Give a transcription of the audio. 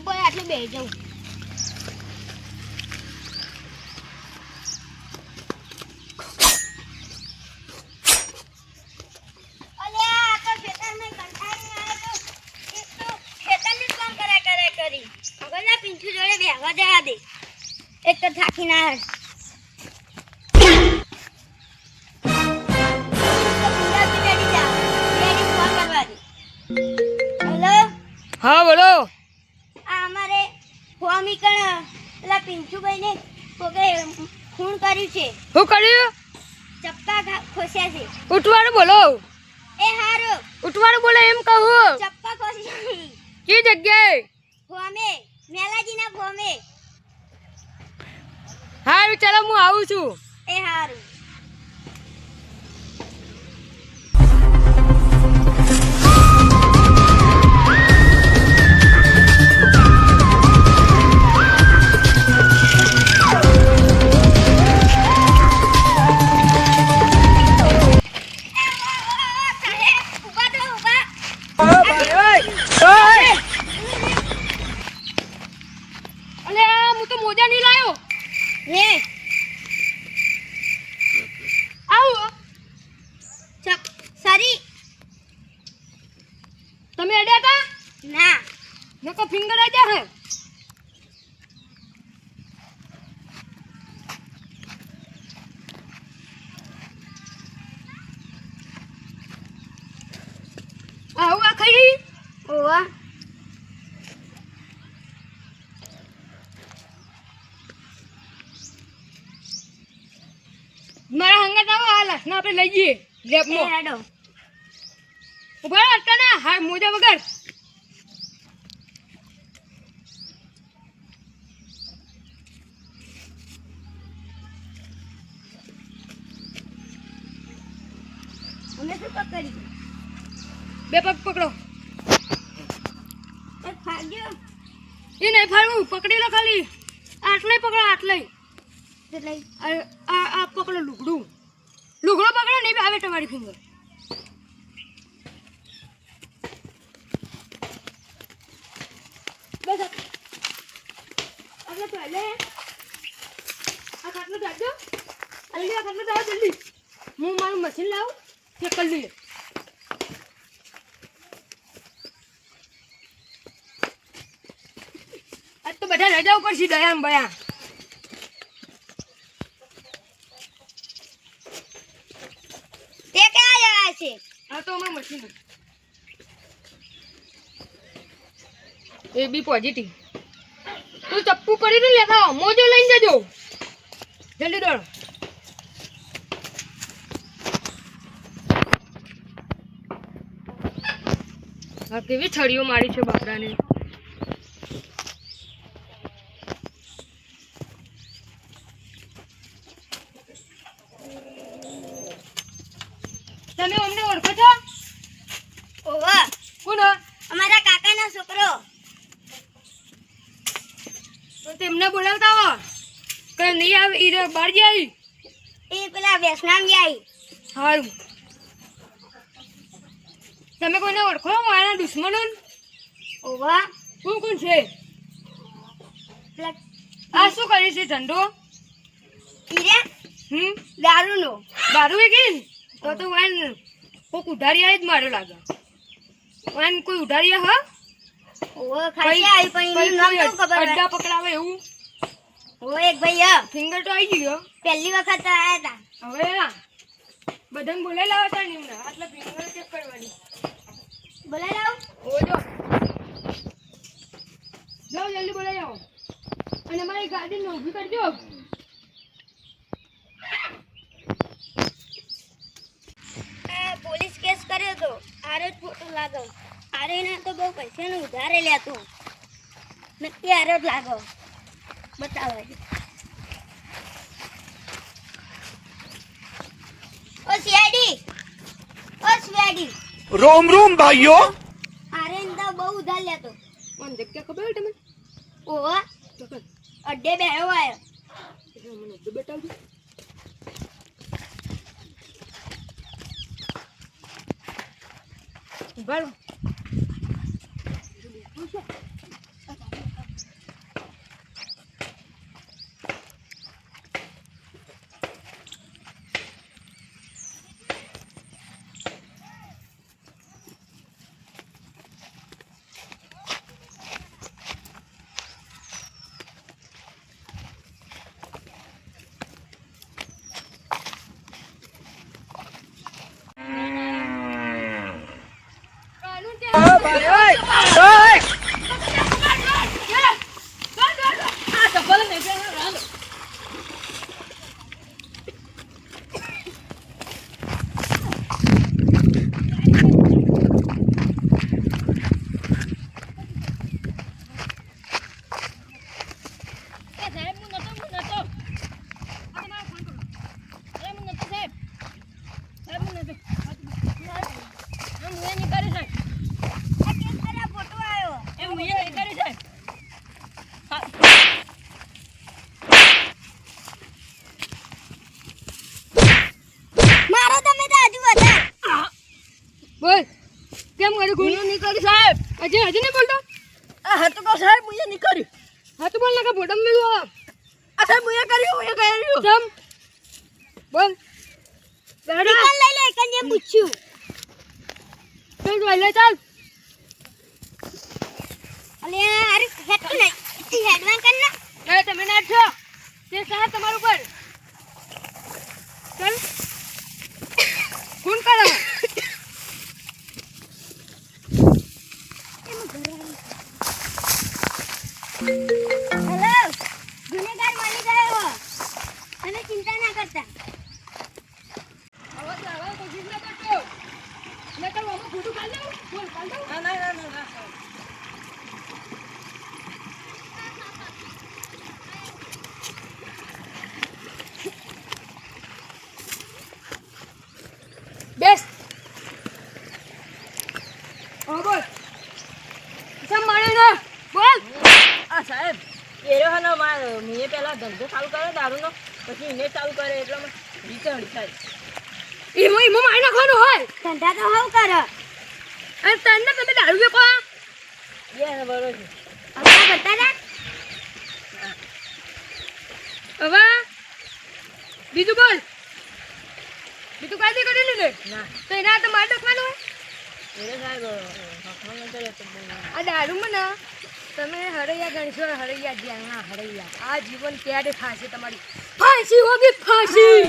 ઉપર આટલે બેસી જાઉં. પિંચુ જોડે બેહવા જવા દે. એક તો થાકી ના હર. હેલો. હા બોલો. આ અમારે ફોમી કણ પેલા પિંચુભાઈ ને કોકે ખૂન કર્યું છે. શું કર્યું? ચપ્પા ખોસ્યા છે. ઉઠવાનું બોલો. એ હારો ઉઠવાનું બોલો એમ કહું. ચપ્પા ખોસ્યા કઈ જગ્યાએ? ફોમે મેલાજીના ફોમે. હારું ચાલો હું આવું છું. એ હારું. હું તો મોજા નહીં લાયો. લે આવો. સારી તમે અડ્યા હતા? ના નકો ફિંગર આજા હે. આવું આ ખાઈ. ઓવા મારા હંગાત આવો હાલ ના આપણે લઈ જઈએ લેબમાં. હેડો. ઉભા રહો અટકાના. હા મોજા વગર. અમે શું પકડી? બે પગ પકડો. એક ભાગ્યો એ નહીં ફાડવું. પકડી લો ખાલી. આટલે પકડો આટલે. એટલે આ પકડો લુગડું. લુગડો પકડો નહીં આવે તમારી ફિંગર. બસ આપણે પહેલે આ ખાટલો જાજો. જલ્દી આ ખાટલો જાઓ જલ્દી. હું મારું મશીન લાવું તે કરી લઈએ. આજ તો બધા રજા ઉપર છે દયામ બયા. તે ક્યાં જવા છે? આ તો અમારું મશીન એ બી પોઝિટિવ. તું ચપ્પુ કરીને લેતા આવો. મોજો લઈને જજો જલ્દી દોડો. આ કેવી છડીઓ મારી છે બાપરાને. તમે અમને ઓળખો છો? ઓવા કોણ? અમારા કાકાનો છોકરો. તો તેમને બોલાવતા આવો. કે નહીં આવે ઈ બહાર જાય. એ પેલા વેસનામ જાય. સારું. તમે કોઈને ઓળખો મારા દુશ્મનો? ઓવા કોણ કોણ છે? પેલા આ શું કરે છે ધંધો? ઈરે દારૂનો. દારૂ વેચી? તો વાન કોક ઉધારી જ માર્યો લાગે. વાન કોઈ ઉધારી હા? ઓવા ખાસી આવી પણ એનું નામ તો ખબર અડ્ડા પકડાવે એવું. ઓ એક ભાઈ ફિંગર તો આવી ગયો. પહેલી વખત આયા હતા. હવે બધાને બોલાવી લાવો હતા ને એમને. આટલા ફિંગર ચેક કરવાની. બોલાઈ લાવ. ઓજો જાઓ જલ્દી બોલાવી આવો. અને મારી ગાડીને ઊભી કરજો. પોલીસ કેસ કર્યો તો આરે જ ફોટો લાગો. આરે ને તો બહુ પૈસાનું ઉધારે લેતું. નક્કી આરે જ લાગો. બતાવો. ઓ સીઆઈડી. ઓ સીઆઈડી. रोम रोम भाइयों. આરે ને તો બહુ ઉધાર લેતો. કોણ જગ્યા ખબર હોય તમને? ઓવા અડ્ડે બેહ્યો આયો. મને બતાવજો. ઉભા રહો. કેમ કર્યું ખૂન? હું નહીં કરી સાહેબ. હજી નહીં બોલતો? આ હા તો કહો સાહેબ હું નહીં કર્યું. હા તો બોલ ને કે ફોટો મેળવો. આ સાહેબ હું કર્યું. ચમ બોલ. નિકાલ લઈ લે કને પૂછ્યું. ચાલ લે ચાલ. અલે અરે હેડ તો નહીં. ઈ હેડવાન કર ના. અરે તમે ના છો તે સાહેબ તમારું પર ચાલ ખૂન કરો. હેલો ગુનેગાર મળી ગયો. તમે ચિંતા ના કરતા. આવા તો આવા કોશિશ ના કરતો. મેં તો આમાં ફોટો કાઢ દઉં. બોલ કાઢ દઉં. ના સાહેબ. બેસ. બોલ. સમ મારે ના બોલ. આ સાહેબ એરો હનો મેં પહેલા ધંધો ચાલુ કર્યો દારૂનો પછી એને ચાલુ કરે એટલે રીચણ થાય. એમાં મારી નાખવાનું હોય. ધંધા તો હવ કર. અને તને તમે દારૂ વેકો. ને બરોબર છે. આપણા કરતા જા. હવે બીજું બોલ. બીજું કાંઈ કરી લીધે ના તો એના તો માર નાખવાનું હોય. એરો સાહેબ હકમાં નતો રહેતો. આ દારૂમાં ના તમે હરૈયા ગણશો. હરૈયા જ્યાં હરૈયા આ જીવન ક્યારે થશે તમારી ફાંસી હોગી ફાંસી.